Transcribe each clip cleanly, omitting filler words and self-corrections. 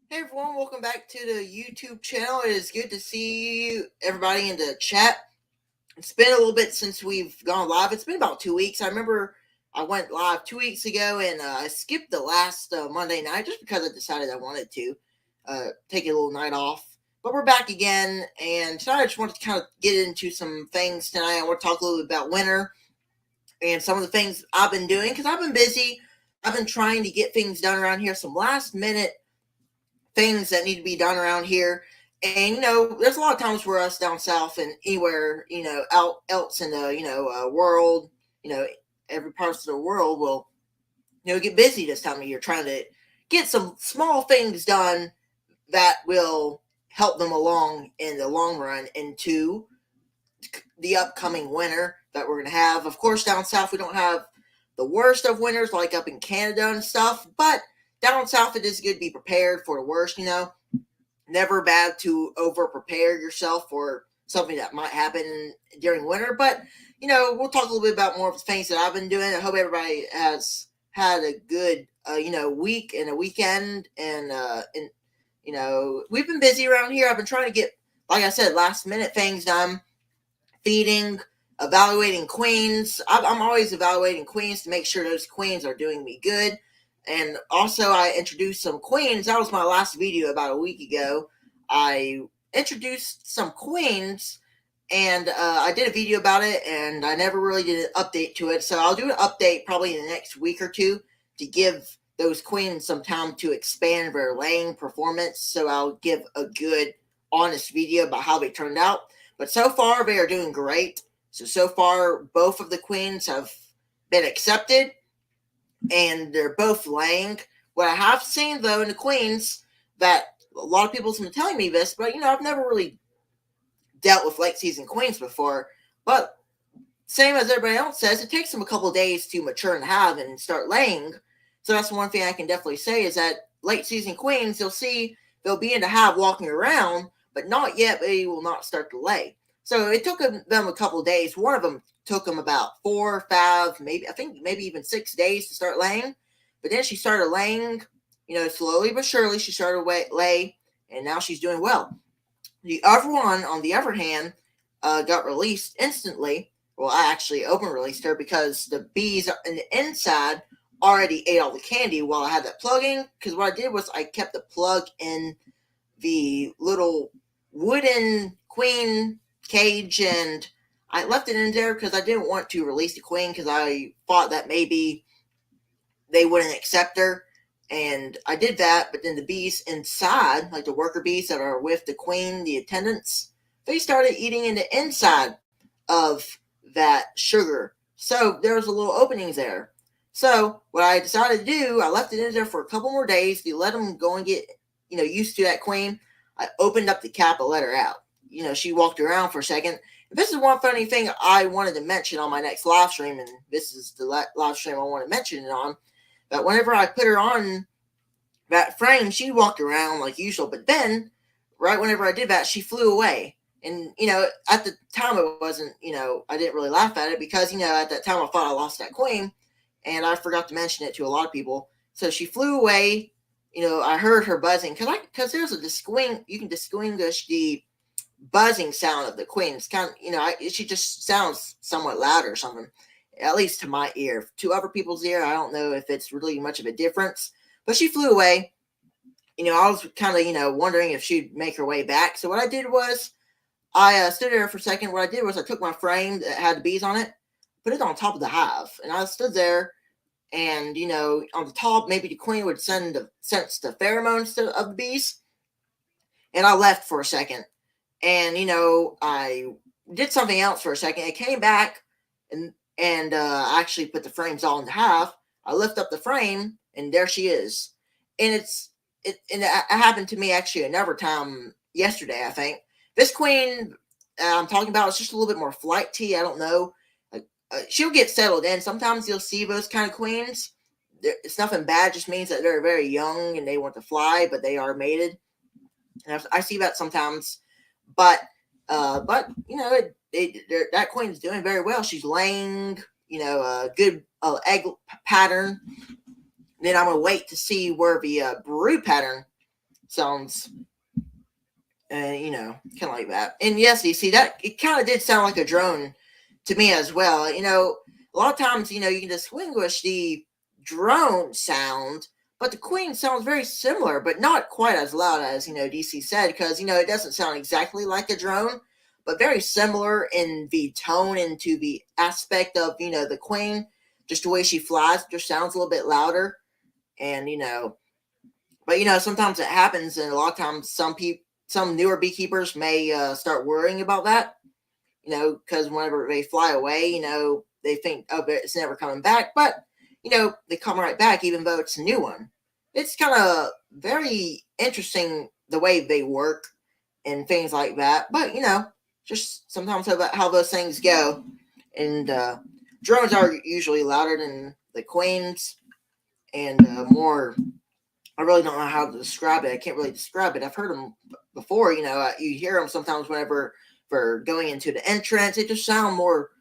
Hey everyone, welcome back to the YouTube channel. It is good to see everybody in the chat. It's been a little bit since we've gone live. It's been about 2 weeks. I remember I went live 2 weeks ago and I skipped the last Monday night just because I decided I wanted to take a little night off. But we're back again, and tonight I just wanted to kind of get into some things tonight. I want to talk a little bit about winter and some of the things I've been doing because I've been busy. I've been trying to get things done around here, some last minute things that need to be done around here. And, there's a lot of times where us down south and anywhere, out else in the, world, every part of the world will, get busy this time of year trying to get some small things done that will help them along in the long run into the upcoming winter that we're going to have. Of course, down south, we don't have the worst of winters like up in Canada and stuff, but down south, it is good to be prepared for the worst, Never bad to over-prepare yourself for something that might happen during winter. But, we'll talk a little bit about more of the things that I've been doing. I hope everybody has had a good, week and a weekend. And we've been busy around here. I've been trying to get, like I said, last-minute things done. Feeding, evaluating queens. I'm always evaluating queens to make sure those queens are doing me good. And also, I introduced some queens. That was my last video about a week ago. I introduced some queens, and I did a video about it, and I never really did an update to it. So I'll do an update probably in the next week or two to give those queens some time to expand their laying performance. So I'll give a good, honest video about how they turned out. But so far, they are doing great. So far, both of the queens have been accepted, and they're both laying. What I have seen, though, in the queens, that a lot of people have been telling me this, but, I've never really dealt with late season queens before. But same as everybody else says, it takes them a couple of days to mature and have and start laying. So that's one thing I can definitely say is that late season queens, you'll see they'll be in the hive walking around, but not yet, they will not start to lay. So it took them a couple of days. One of them took them about 4 or 5, maybe even 6 days to start laying. But then she started laying, slowly but surely she started to lay, and now she's doing well. The other one, on the other hand, got released instantly. Well, I actually open released her because the bees in the inside already ate all the candy while I had that plug in. Because what I did was I kept the plug in the little wooden queen cage, and I left it in there because I didn't want to release the queen because I thought that maybe they wouldn't accept her. And I did that, but then the bees inside, like the worker bees that are with the queen, the attendants, they started eating in the inside of that sugar. So there was a little openings there. So what I decided to do, I left it in there for a couple more days to let them go and get, used to that queen. I opened up the cap and let her out. She walked around for a second. This is one funny thing I wanted to mention on my next live stream, and this is the live stream I want to mention it on. That whenever I put her on that frame, she walked around like usual. But then, right whenever I did that, she flew away. And, at the time it wasn't, I didn't really laugh at it because, at that time I thought I lost that queen. and I forgot to mention it to a lot of people. So she flew away. I heard her buzzing because there's you can distinguish the buzzing sound of the queen. It's kind of, she just sounds somewhat louder or something, at least to my ear. To other people's ear, I don't know if it's really much of a difference. But she flew away. I was kind of, wondering if she'd make her way back. So what I did was I stood there for a second. What I did was I took my frame that had the bees on it, put it on top of the hive, and I stood there. And on the top, maybe the queen would sense the pheromones of the bees. And I left for a second, and I did something else for a second. It came back, and I actually put the frames all in the hive. I lift up the frame, and there she is. And it happened to me actually another time yesterday, I think. This queen I'm talking about is just a little bit more flighty. I don't know. She'll get settled in. Sometimes you'll see those kind of queens. It's nothing bad. It just means that they're very young and they want to fly, but they are mated. And I see that sometimes. But that queen's doing very well. She's laying, a good egg pattern. Then I'm gonna wait to see where the brood pattern sounds. Kind of like that. And yes, you see that it kind of did sound like a drone to me as well. A lot of times, you can distinguish the drone sound, but the queen sounds very similar, but not quite as loud as, DC said, because, it doesn't sound exactly like a drone, but very similar in the tone and to the aspect of, the queen, just the way she flies, just sounds a little bit louder. And, but, sometimes it happens, and a lot of times some newer beekeepers may start worrying about that. Because whenever they fly away, they think, oh, it's never coming back. But, they come right back, even though it's a new one. It's kind of very interesting the way they work and things like that. But, just sometimes how those things go. And drones are usually louder than the queens and more. I really don't know how to describe it. I can't really describe it. I've heard them before. You hear them sometimes whenever for going into the entrance. They just sound more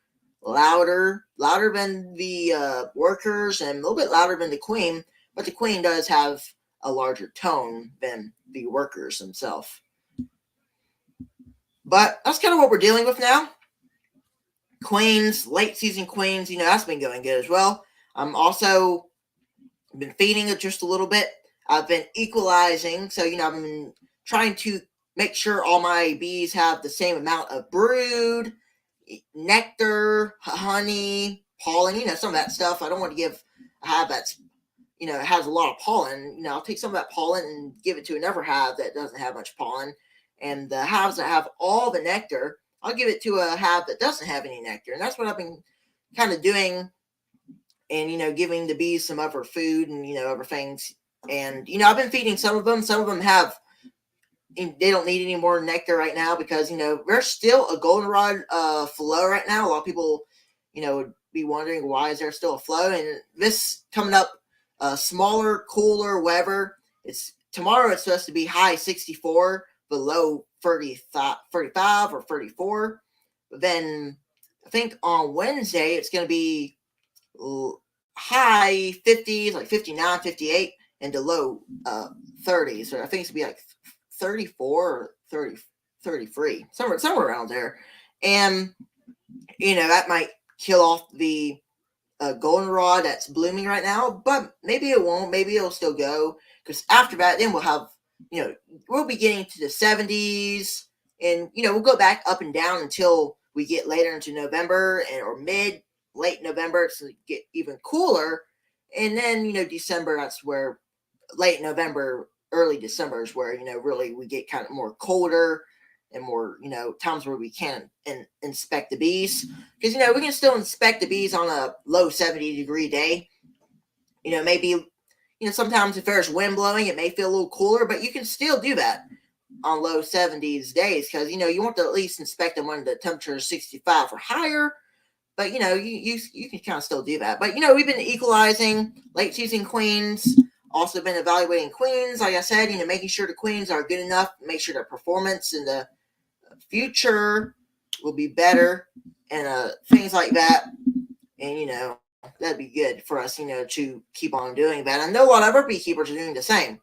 louder than the workers and a little bit louder than the queen. But the queen does have a larger tone than the workers themselves. But that's kind of what we're dealing with now. Queens, late season queens, that's been going good as well. I'm also been feeding it just a little bit. I've been equalizing. So, I've been trying to make sure all my bees have the same amount of brood, nectar, honey, pollen, some of that stuff. I don't want to give a hive that's, it has a lot of pollen. I'll take some of that pollen and give it to another hive that doesn't have much pollen. And the hives that have all the nectar, I'll give it to a hive that doesn't have any nectar. And that's what I've been kind of doing. And, giving the bees some other food and, other things. And, I've been feeding some of them. Some of them they don't need any more nectar right now because, there's still a goldenrod flow right now. A lot of people, would be wondering why is there still a flow. And this coming up, smaller, cooler weather. Tomorrow it's supposed to be high 64, below 35 or 34. But then I think on Wednesday it's going to be high 50s, like 59, 58, and the low 30s. So I think it's going to be like 34 or 30, 33, somewhere around there. And, that might kill off the goldenrod that's blooming right now, but maybe it won't. Maybe it'll still go because after that, then we'll have, we'll be getting to the 70s and, we'll go back up and down until we get later into November or late November to get even cooler. And then, December, that's where late November, early December is where, really we get kind of more colder and more, times where we can inspect the bees. Because, we can still inspect the bees on a low 70-degree day. Maybe, sometimes if there's wind blowing, it may feel a little cooler, but you can still do that on low 70s days because, you want to at least inspect them when the temperature is 65 or higher. But, you can kind of still do that. But, we've been equalizing late season queens. Also been evaluating queens, like I said, making sure the queens are good enough, make sure their performance in the future will be better, and things like that. And that'd be good for us, to keep on doing that. I know a lot of other beekeepers are doing the same.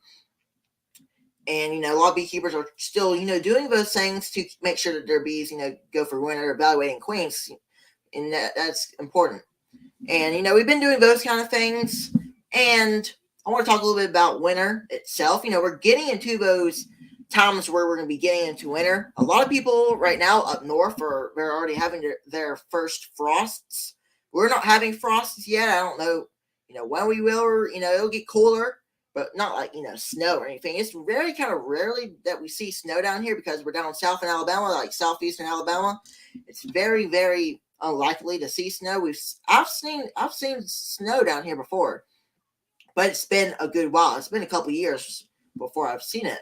And, a lot of beekeepers are still, doing those things to make sure that their bees, go for winter, evaluating queens. And that's important. And, we've been doing those kind of things. And I want to talk a little bit about winter itself. We're getting into those times where we're going to be getting into winter. A lot of people right now up north they're already having their first frosts. We're not having frosts yet. I don't know, when we will, or, it'll get cooler, but not like, snow or anything. It's very kind of rarely that we see snow down here because we're down south in Alabama, like southeastern Alabama. It's very, very unlikely to see snow. I've seen snow down here before, but it's been a good while. It's been a couple years before I've seen it.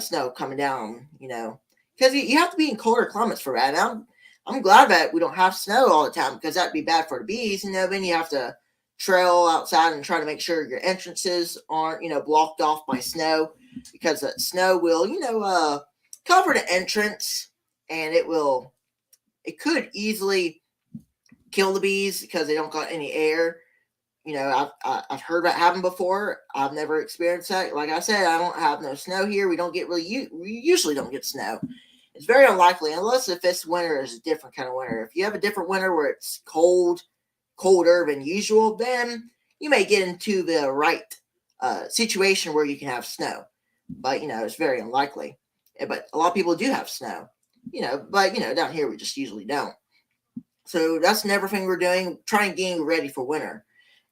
Snow coming down. Because you have to be in colder climates for that. And I'm glad that we don't have snow all the time because that'd be bad for the bees. Then you have to trail outside and try to make sure your entrances aren't blocked off by snow, because that snow will cover the entrance, and it could easily kill the bees because they don't got any air. I've heard that happen before. I've never experienced that. Like I said, I don't have no snow here. We usually don't get snow. It's very unlikely, unless if this winter is a different kind of winter. If you have a different winter where it's colder than usual, then you may get into the right situation where you can have snow. But, it's very unlikely. But a lot of people do have snow, but, down here we just usually don't. So that's another thing we're doing, trying to get ready for winter.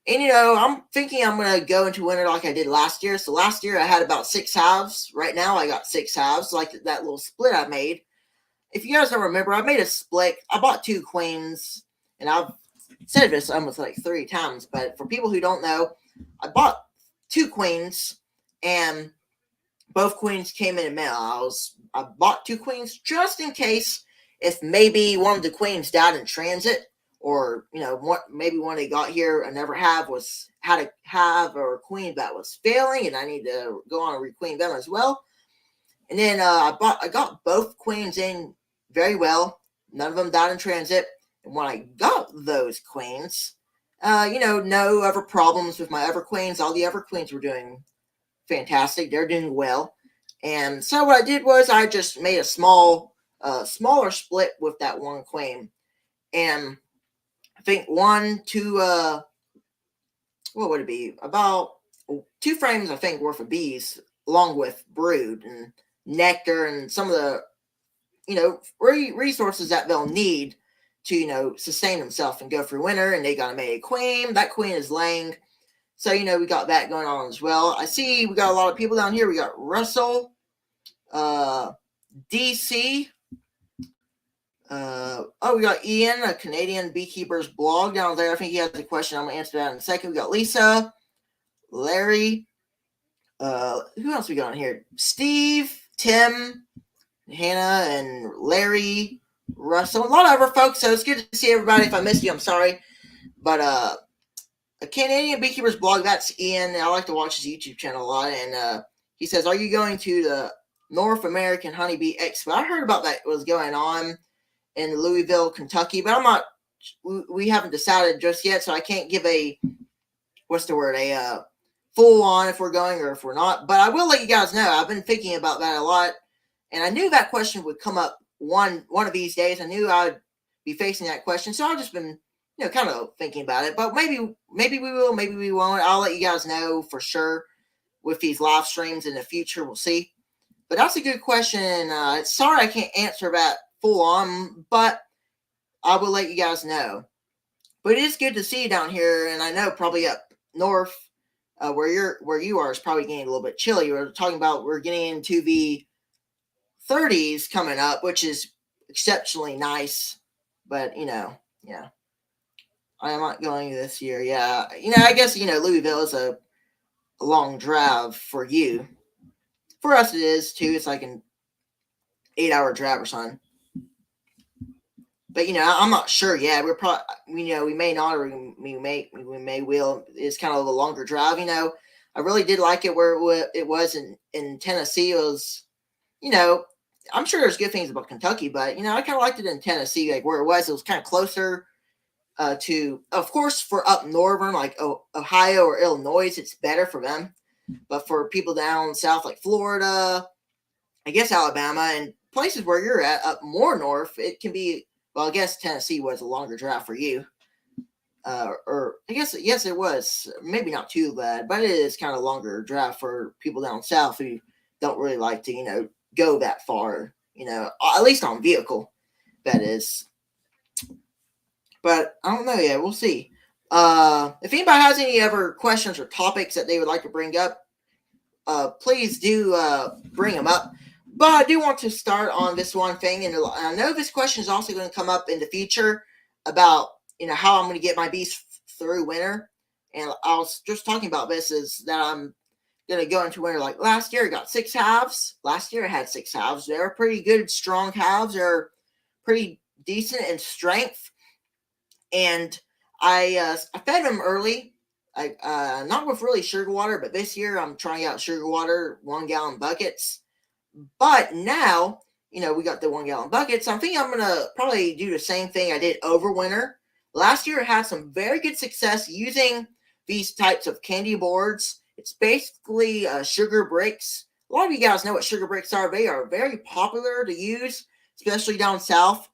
And, I'm thinking I'm going to go into winter like I did last year. So last year I had about 6 hives. Right now I got 6 hives, like that little split I made. If you guys don't remember, I made a split. I bought 2 queens, and I've said this almost like 3 times. But for people who don't know, I bought 2 queens, and both queens came in the mail. I bought 2 queens just in case if maybe one of the queens died in transit, or maybe when they got here, I never had a hive or a queen that was failing, and I need to go on and requeen them as well. And then I got both queens in very well. None of them died in transit. And when I got those queens, no other problems with my other queens. All the other queens were doing fantastic. They're doing well. And so what I did was I just made a smaller split with that one queen. And I think 1, 2, what would it be? About 2 frames, I think, worth of bees, along with brood and nectar and some of the, resources that they'll need to, sustain themselves and go through winter. And they got to make a queen. That queen is laying. So, we got that going on as well. I see we got a lot of people down here. We got Russell, DC. We got Ian, a Canadian beekeeper's blog down there. I think he has a question. I'm going to answer that in a second. We got Lisa, Larry. Who else we got on here? Steve, Tim, Hannah, and Larry, Russell. A lot of other folks. So it's good to see everybody. If I missed you, I'm sorry. But a Canadian beekeeper's blog, that's Ian. I like to watch his YouTube channel a lot. And he says, are you going to the North American Honeybee Expo? I heard about that was going on in Louisville, Kentucky, but we haven't decided just yet, so I can't give a full on if we're going or if we're not. But I will let you guys know. I've been thinking about that a lot, and I knew that question would come up one of these days. I knew I'd be facing that question, so I've just been kind of thinking about it. But maybe we will, maybe we won't. I'll let you guys know for sure with these live streams in the future. We'll see. But that's a good question. Sorry I can't answer that full on, but I will let you guys know. But it is good to see you down here, and I know probably up north where you are is probably getting a little bit chilly. We're talking about we're getting into the 30s coming up, which is exceptionally nice. But yeah, I am not going this year. Yeah, I guess Louisville is a long drive for you. For us, it is too. It's like an 8-hour drive or something. But I'm not sure. Yeah, we're probably we may not, or we may will. It's kind of a longer drive. I really did like it where it was in Tennessee. It was, I'm sure there's good things about Kentucky, but I kind of liked it in Tennessee, like where it was. It was kind of closer. to, of course, for up northern like Ohio or Illinois, it's better for them. But for people down south like Florida, I guess Alabama, and places where you're at up more north, it can be, well, I guess Tennessee was a longer draft for you. Or I guess, yes, it was. Maybe not too bad, but it is kind of longer draft for people down south who don't really like to, go that far, at least on vehicle, that is. But I don't know yet. We'll see. If anybody has any other questions or topics that they would like to bring up, please do bring them up. But I do want to start on this one thing, and I know this question is also going to come up in the future about how I'm going to get my bees through winter. And I was just talking about this, is that I'm going to go into winter. Like last year, I got 6 halves. Last year, I had 6 halves. They're pretty good, strong halves. They're pretty decent in strength. And I fed them early. Not with really sugar water, but this year I'm trying out sugar water, 1 gallon buckets. But now, we got the 1 gallon buckets. I'm thinking I'm going to probably do the same thing I did over winter. Last year I had some very good success using these types of candy boards. It's basically sugar bricks. A lot of you guys know what sugar bricks are. They are very popular to use, especially down south.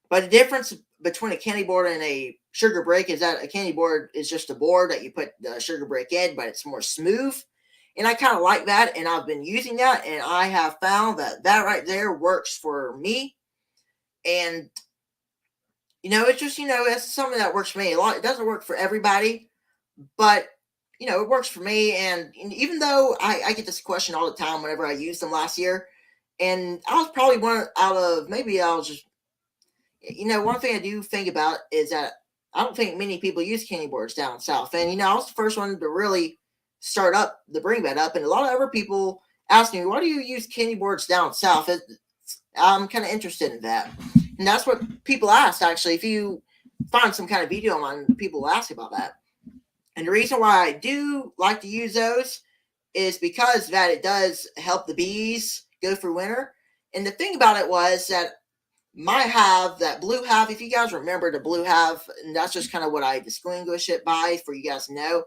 But the difference between a candy board and a sugar brick is that a candy board is just a board that you put the sugar brick in, but it's more smooth. And I kind of like that, and I've been using that, and I have found that right there works for me. And, it's just, it's something that works for me. It doesn't work for everybody, but, it works for me. And even though I get this question all the time whenever I used them last year, and I was probably one out of, maybe I was just, one thing I do think about is that I don't think many people use candy boards down south. And, I was the first one to really bring that up. And a lot of other people ask me, why do you use candy boards down south? I'm kind of interested in that. And that's what people ask, actually. If you find some kind of video on people ask about that. And the reason why I do like to use those is because that it does help the bees go through winter. And the thing about it was that my hive, that blue hive, if you guys remember the blue hive, and that's just kind of what I distinguish it by, for you guys to know,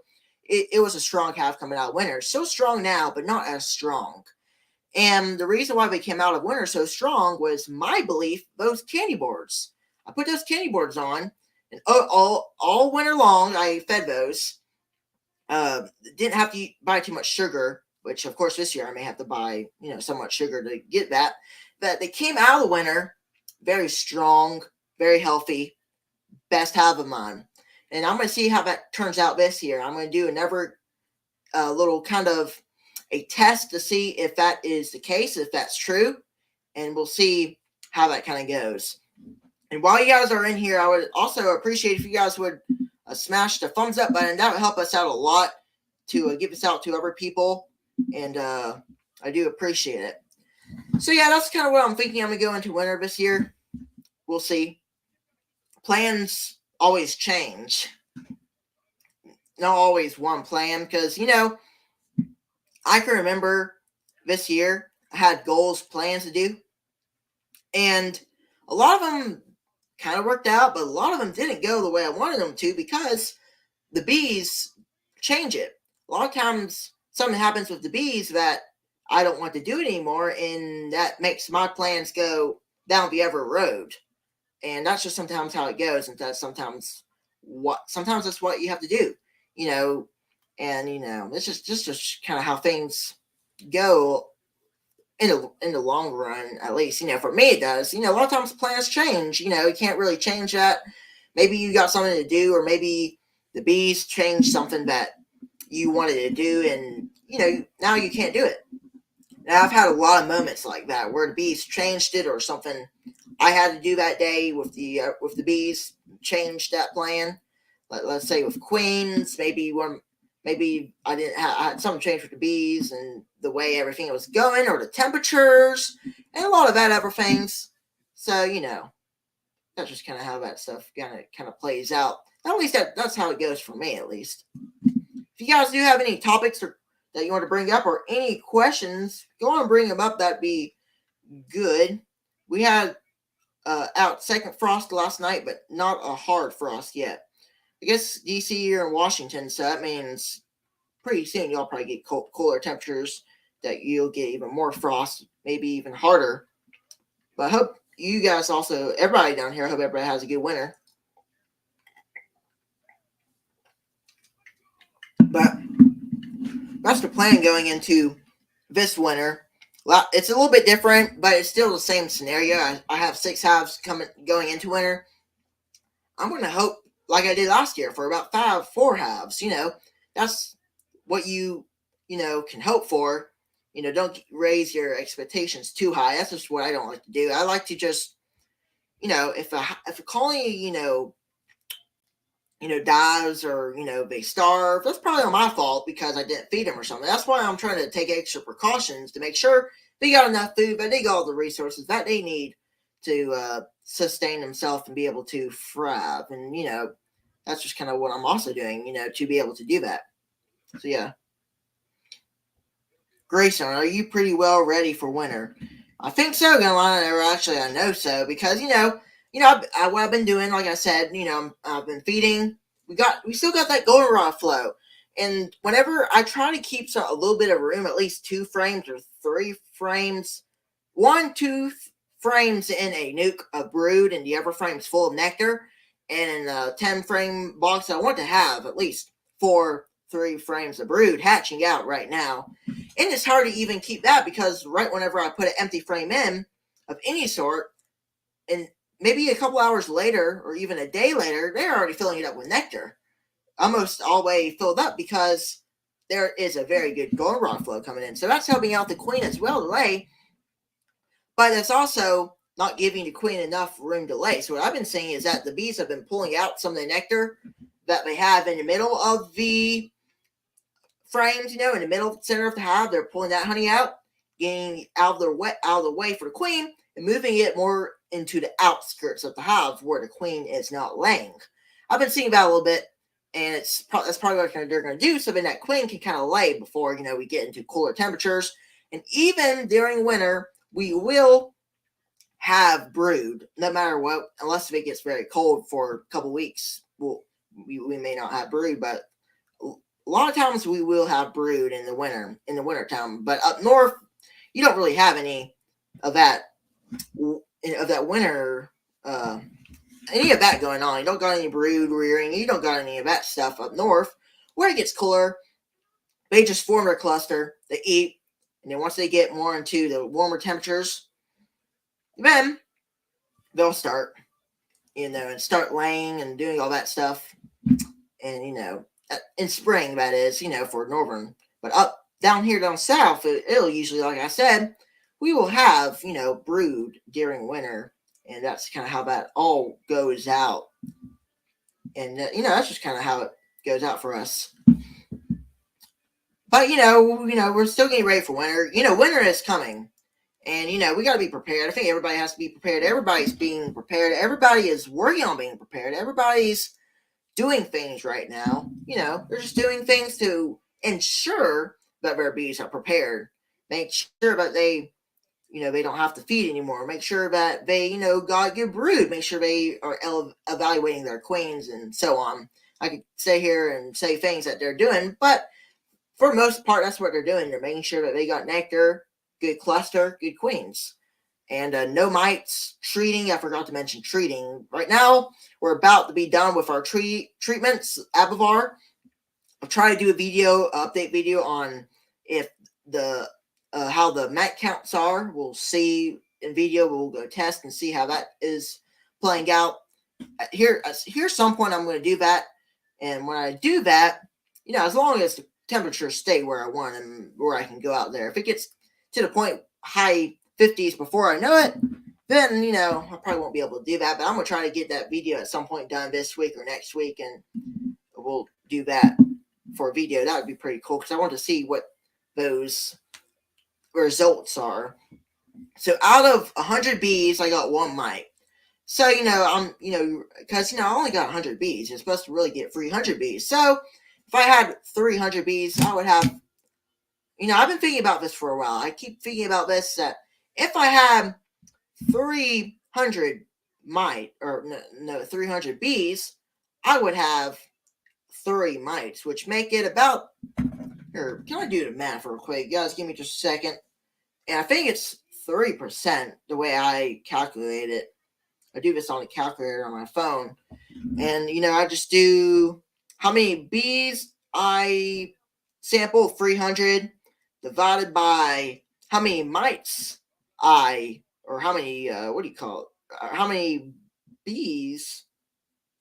it was a strong hive coming out of winter. So strong now, but not as strong. And the reason why they came out of winter so strong was my belief, those candy boards. I put those candy boards on, and all winter long, I fed those. Didn't have to buy too much sugar, which, of course, this year I may have to buy, so much sugar to get that. But they came out of the winter very strong, very healthy, best hive of mine. And I'm going to see how that turns out this year. I'm going to do another little kind of a test to see if that is the case, if that's true. And we'll see how that kind of goes. And while you guys are in here, I would also appreciate if you guys would smash the thumbs up button. That would help us out a lot to give this out to other people. And I do appreciate it. So, yeah, that's kind of what I'm thinking. I'm going to go into winter this year. We'll see. Plans always change. Not always one plan, because, I can remember this year I had goals, plans to do. And a lot of them kind of worked out, but a lot of them didn't go the way I wanted them to because the bees change it. A lot of times something happens with the bees that I don't want to do it anymore, and that makes my plans go down the other road. And that's just sometimes how it goes, and that's sometimes that's what you have to do, and it's just kind of how things go in the long run, at least, for me it does. A lot of times plans change, you can't really change that. Maybe you got something to do, or maybe the bees changed something that you wanted to do, and now you can't do it. Now, I've had a lot of moments like that where the bees changed it, or something I had to do that day with the bees changed that plan. Let's say with queens, maybe I had something change with the bees and the way everything was going, or the temperatures, and a lot of that other things. So that's just kind of how that stuff kind of plays out. At least that's how it goes for me, at least. If you guys do have any topics that you want to bring up, or any questions, go on and bring them up. That'd be good. We had out second frost last night, but not a hard frost yet. I guess DC, you're in Washington, so that means pretty soon you'll probably get cooler temperatures, that you'll get even more frost, maybe even harder. But I hope you guys also, everybody down here, I hope everybody has a good winter. But that's the plan going into this winter. It's a little bit different, but it's still the same scenario. I have 6 halves going into winter. I'm going to hope, like I did last year, for about 4 halves. That's what you can hope for. Don't raise your expectations too high. That's just what I don't like to do. I like to just, if a colony, dies, or they starve, that's probably not my fault because I didn't feed them or something. That's why I'm trying to take extra precautions to make sure they got enough food, but they got all the resources that they need to sustain themselves and be able to thrive. And that's just kind of what I'm also doing, to be able to do that. So yeah. Grayson, are you pretty well ready for winter? I think so, or actually I know so, because what I've been doing, like I said, I've been feeding. We still got that goldenrod flow, and whenever I try to keep a little bit of room, at least 2 frames or 3 frames, 2 frames in a nuke of brood, and the other frames full of nectar, and in a 10 frame box, I want to have at least 3 frames of brood hatching out right now. And it's hard to even keep that because right whenever I put an empty frame in of any sort, and maybe a couple hours later or even a day later, they're already filling it up with nectar. Almost always filled up because there is a very good goldenrod flow coming in. So that's helping out the queen as well to lay. But it's also not giving the queen enough room to lay. So what I've been seeing is that the bees have been pulling out some of the nectar that they have in the middle of the frames, in the middle center of the hive. They're pulling that honey out, getting out of the way for the queen, and moving it more into the outskirts of the hive where the queen is not laying. I've been seeing that a little bit, and that's probably what they're going to do, so then that queen can kind of lay before we get into cooler temperatures. And even during winter, we will have brood, no matter what, unless if it gets very cold for a couple weeks. We may not have brood, but a lot of times we will have brood in the winter time. But up north, you don't really have any of that winter, any of that going on. You don't got any brood rearing. You don't got any of that stuff up north. Where it gets cooler, they just form their cluster, they eat, and then once they get more into the warmer temperatures, then they'll start, and start laying and doing all that stuff. And, in spring, that is, for northern. But down here down south, it'll usually, like I said, we will have, brood during winter. And that's kind of how that all goes out. And, that's just kind of how it goes out for us. But, we're still getting ready for winter. Winter is coming. And, we got to be prepared. I think everybody has to be prepared. Everybody's being prepared. Everybody is working on being prepared. Everybody's doing things right now. They're just doing things to ensure that their bees are prepared. Make sure that they don't have to feed anymore. Make sure that they, got good brood. Make sure they are evaluating their queens and so on. I could stay here and say things that they're doing, but for the most part, that's what they're doing. They're making sure that they got nectar, good cluster, good queens. And no mites, treating. I forgot to mention treating. Right now, we're about to be done with our treatments, Abivar. I'll try to do a update video on if how the mat counts are. We'll see in video. We'll go test and see how that is playing out. Here's some point I'm going to do that. And when I do that, as long as the temperatures stay where I want and where I can go out there. If it gets to the point high 50s before I know it, then, I probably won't be able to do that. But I'm going to try to get that video at some point done this week or next week. And we'll do that for a video. That would be pretty cool because I want to see what those results are. So out of 100 bees, I got 1 mite. So, I'm, because, I only got 100 bees. You're supposed to really get 300 bees. So if I had 300 bees, I would have, I've been thinking about this for a while. I keep thinking about this, that if I had 300 no 300 bees, I would have 3 mites, which make it about. Here, can I do the math real quick? Guys, give me just a second. And I think it's 3% the way I calculate it. I do this on a calculator on my phone. And, I just do how many bees I sample, 300, divided by how many mites or how many, how many bees,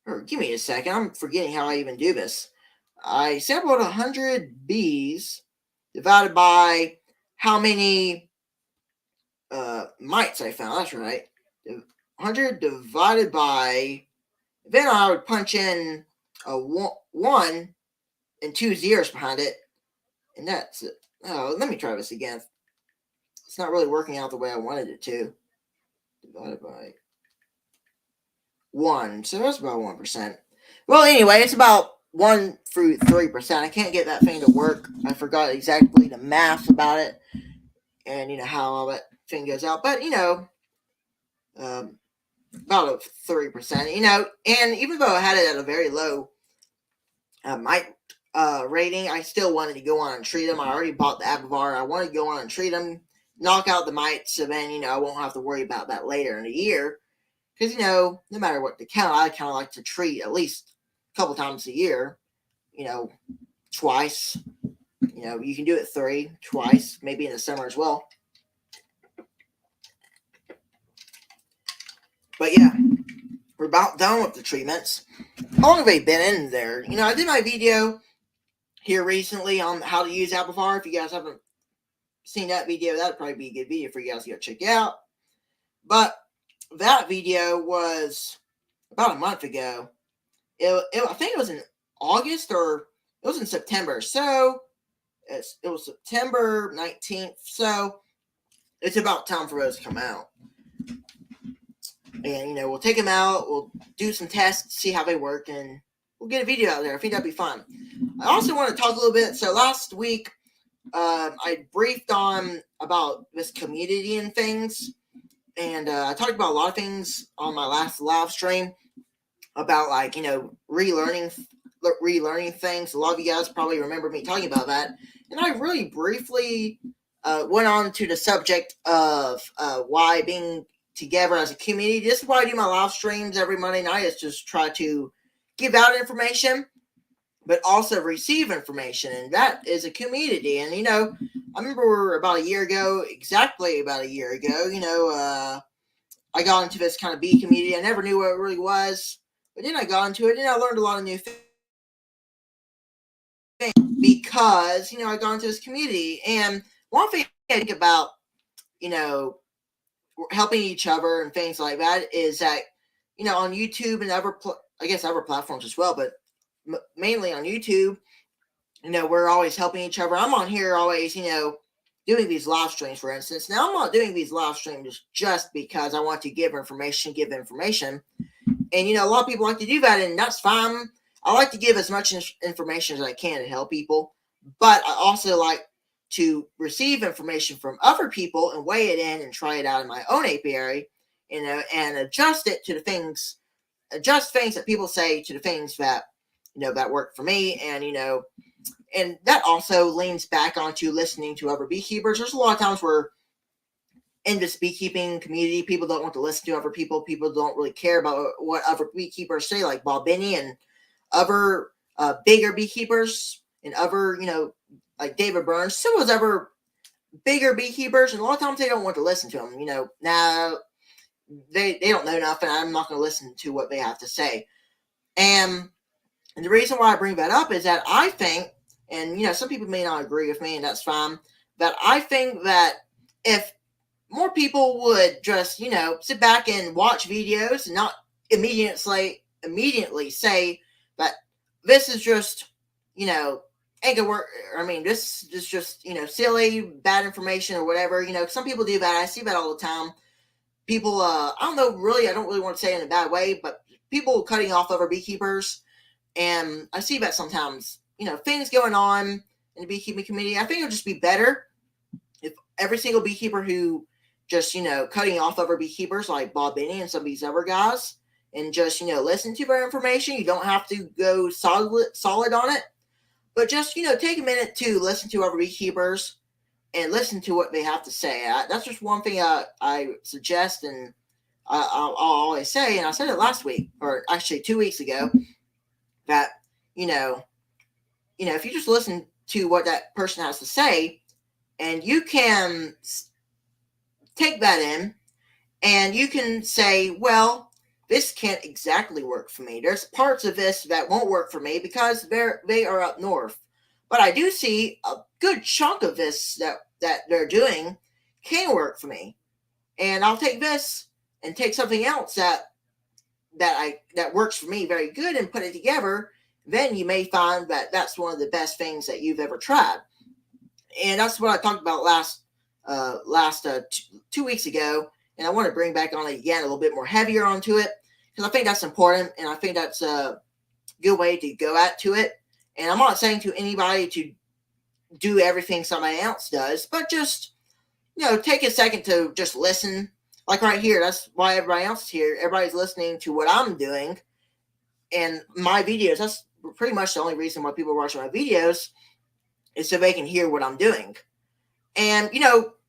or give me a second, I'm forgetting how I even do this. I sampled 100 bees divided by how many mites I found. That's right. 100 divided by, then I would punch in a 1 and 2 zeros behind it, and that's it. Oh, let me try this again. It's not really working out the way I wanted it to. Divided by 1, so that's about 1%. Well, anyway, it's about 1 through 3%. I can't get that thing to work. I forgot exactly the math about it, and how all that thing goes out. But about a 3%. And even though I had it at a very low mite rating, I still wanted to go on and treat them. I already bought the Abavar. I wanted to go on and treat them, knock out the mites, so then I won't have to worry about that later in the year. Because no matter what the count, I kind of like to treat at least a couple times a year. Twice. You can do it 3, twice, maybe in the summer as well. But yeah, we're about done with the treatments. How long have they been in there? I did my video here recently on how to use Abavar. If you guys haven't seen that video, that'd probably be a good video for you guys to go check out. But that video was about a month ago. I think it was in August, or it was in September. So it was September 19th. So it's about time for those to come out. And, we'll take them out. We'll do some tests, see how they work, and we'll get a video out there. I think that'd be fun. I also want to talk a little bit. So last week, I briefed on about this community and things. And I talked about a lot of things on my last live stream about, relearning things. A lot of you guys probably remember me talking about that. And I really briefly went on to the subject of why being together as a community. This is why I do my live streams every Monday night, is just try to give out information, but also receive information. And that is a community. And, I remember exactly about a year ago, I got into this kind of bee community. I never knew what it really was, but then I got into it, and I learned a lot of new things because, I got into this community. And one thing I think about, helping each other and things like that is that, on YouTube and other platforms as well, but mainly on YouTube, we're always helping each other. I'm on here always, doing these live streams, for instance. Now, I'm not doing these live streams just because I want to give information. And, a lot of people like to do that, and that's fine. I like to give as much information as I can to help people, but I also like to receive information from other people and weigh it in and try it out in my own apiary, and adjust things that people say to the things that, that work for me. And that also leans back onto listening to other beekeepers. There's a lot of times where in this beekeeping community, people don't want to listen to other people. People don't really care about what other beekeepers say, like Bob Binney and other bigger beekeepers, and other, like David Burns, some of those other bigger beekeepers, and a lot of times they don't want to listen to them. They don't know enough, and I'm not going to listen to what they have to say. And the reason why I bring that up is that I think, and some people may not agree with me, and that's fine, but I think that if more people would just, sit back and watch videos and not immediately say that this is just, ain't gonna work. I mean, this is just, silly, bad information or whatever. Some people do that. I see that all the time. People, I don't really want to say it in a bad way, but people cutting off other beekeepers. And I see that sometimes, things going on in the beekeeping community. I think it would just be better if every single beekeeper who just, cutting off other beekeepers like Bob Binney and some of these other guys, and just, listen to their information. You don't have to go solid on it, but just, take a minute to listen to other beekeepers and listen to what they have to say. That's just one thing I suggest, and I'll always say, and I said it last week, or actually 2 weeks ago, that, if you just listen to what that person has to say, and you can take that in, and you can say, well, this can't exactly work for me. There's parts of this that won't work for me because they are up north. But I do see a good chunk of this that they're doing can work for me. And I'll take this and take something else that works for me very good and put it together. Then you may find that that's one of the best things that you've ever tried. And that's what I talked about last 2 weeks ago. And I want to bring back on it again a little bit more heavier onto it, because I think that's important, and I think that's a good way to go to it. And I'm not saying to anybody to do everything somebody else does, but just, take a second to just listen. Like right here, that's why everybody else is here. Everybody's listening to what I'm doing and my videos. That's pretty much the only reason why people are watching my videos, is so they can hear what I'm doing. And,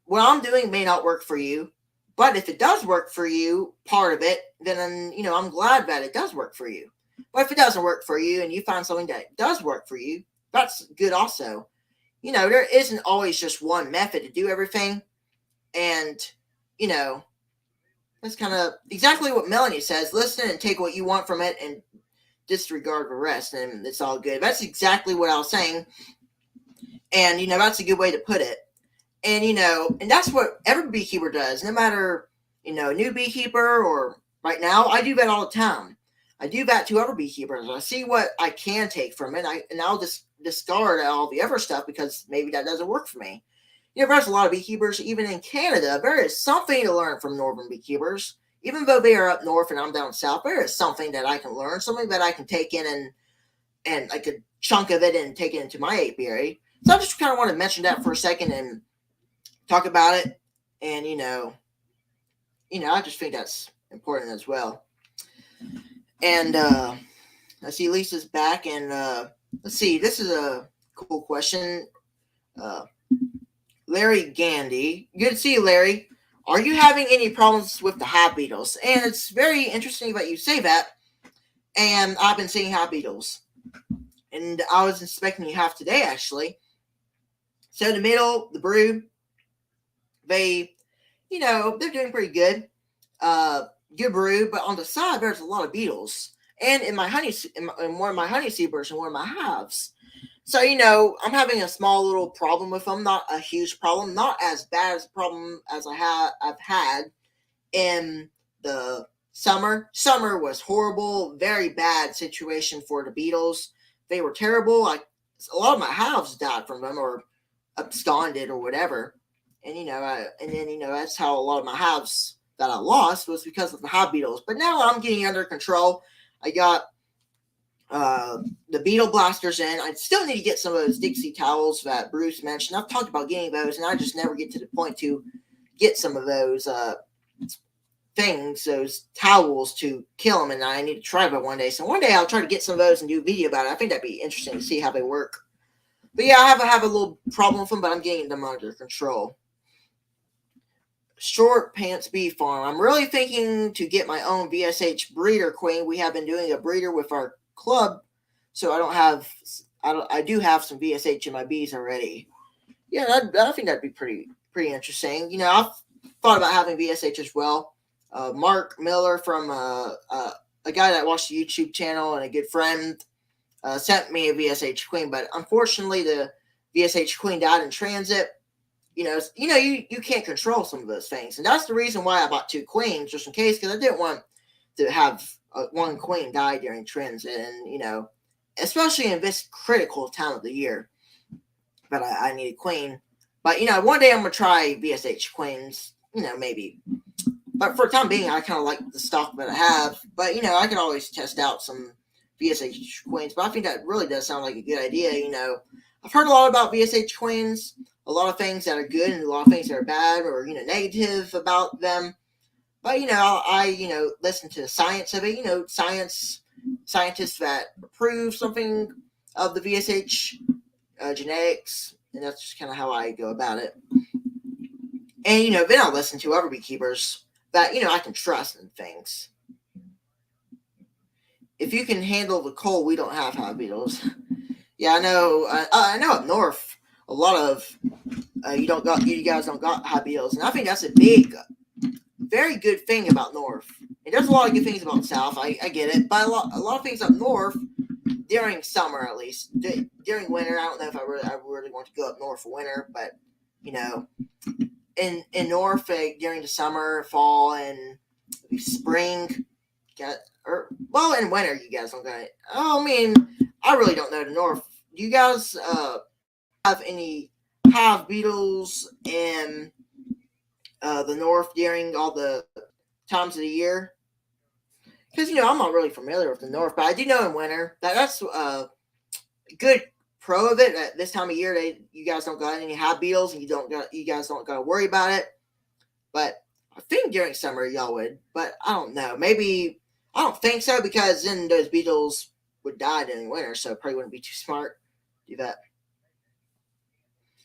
what I'm doing may not work for you, but if it does work for you, part of it, then, I'm glad that it does work for you. But if it doesn't work for you and you find something that does work for you, that's good also. There isn't always just one method to do everything. And, that's kind of exactly what Melanie says. Listen and take what you want from it and disregard the rest, and it's all good. That's exactly what I was saying. And, that's a good way to put it. And, and that's what every beekeeper does, no matter, new beekeeper or right now. I do that all the time. I do that to other beekeepers. I see what I can take from it, and I'll just discard all the other stuff because maybe that doesn't work for me. There's a lot of beekeepers, even in Canada. There is something to learn from northern beekeepers. Even though they are up north and I'm down south, there is something that I can learn, something that I can take in and like a chunk of it and take it into my apiary. So I just kind of want to mention that for a second and talk about it. And, I just think that's important as well. And I see Lisa's back, and let's see, this is a cool question. Larry Gandy. Good to see you, Larry. Are you having any problems with the hive beetles? And it's very interesting that you say that. And I've been seeing hive beetles. And I was inspecting the hive today, actually. So in the middle, the brood, they're doing pretty good. Good brood, but on the side, there's a lot of beetles. And in one of my honey seepers and one of my hives. So, I'm having a small little problem with them, not a huge problem, not as bad as a problem as I've had in the summer. Summer was horrible, very bad situation for the beetles. They were terrible. A lot of my hives died from them or absconded or whatever. And, that's how a lot of my hives that I lost was because of the hive beetles. But now I'm getting under control. I got the beetle blasters in. I still need to get some of those Dixie towels that Bruce mentioned. I've talked about getting those, and I just never get to the point to get some of those those towels to kill them, and I need to try that one day. So one day I'll try to get some of those and do a video about it. I think that'd be interesting to see how they work. But yeah, I have a little problem with them, but I'm getting them under control. Short Pants Bee Farm. I'm really thinking to get my own VSH breeder queen. We have been doing a breeder with our club, so I do have some VSH in my bees already. Yeah, I think that'd be pretty interesting. I've thought about having VSH as well. Mark Miller from a guy that watched the YouTube channel and a good friend sent me a VSH queen, but unfortunately the VSH queen died in transit. You can't control some of those things, and that's the reason why I bought 2 queens just in case, because I didn't want to have one queen die during transit, and especially in this critical time of the year. But I need a queen. But one day I'm gonna try VSH queens. Maybe. But for the time being, I kind of like the stock that I have. But I can always test out some VSH queens. But I think that really does sound like a good idea. I've heard a lot about VSH queens. A a lot of things that are good and a lot of things that are bad or, negative about them. But, I listen to the science of it, scientists that prove something of the VSH genetics, and that's just kind of how I go about it. And, then I'll listen to other beekeepers that, I can trust in things. If you can handle the cold, we don't have hive beetles. Yeah, I know. I know up north, a lot of you guys don't got hive beetles, and I think that's a very good thing about north. And there's a lot of good things about south. I get it, but a lot of things up north during summer, at least during winter. I don't know if I really want to go up north for winter, but in north during the summer, fall, and spring, in winter you guys don't got it. Oh, I mean, I really don't know the north. Do you guys have any hive beetles in the north during all the times of the year? Because I'm not really familiar with the north, but I do know in winter that's a good pro of it. At this time of year, you guys don't got any hive beetles, and you guys don't got to worry about it. But I think during summer y'all would, but I don't know. Maybe I don't think so, because then those beetles would die during winter, so it probably wouldn't be too smart to do that.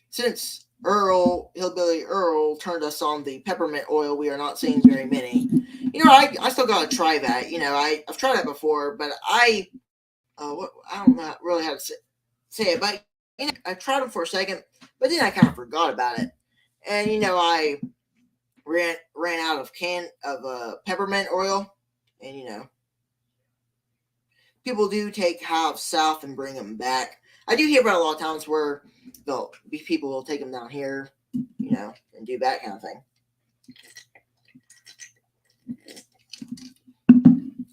Since Hillbilly Earl turned us on the peppermint oil, we are not seeing very many. I still gotta try that. I've tried that before, but I don't know really how to say it, but I tried them for a second, but then I kind of forgot about it, and I ran out of peppermint oil, and people do take hives south and bring them back. I do hear about a lot of times where people will take them down here, and do that kind of thing.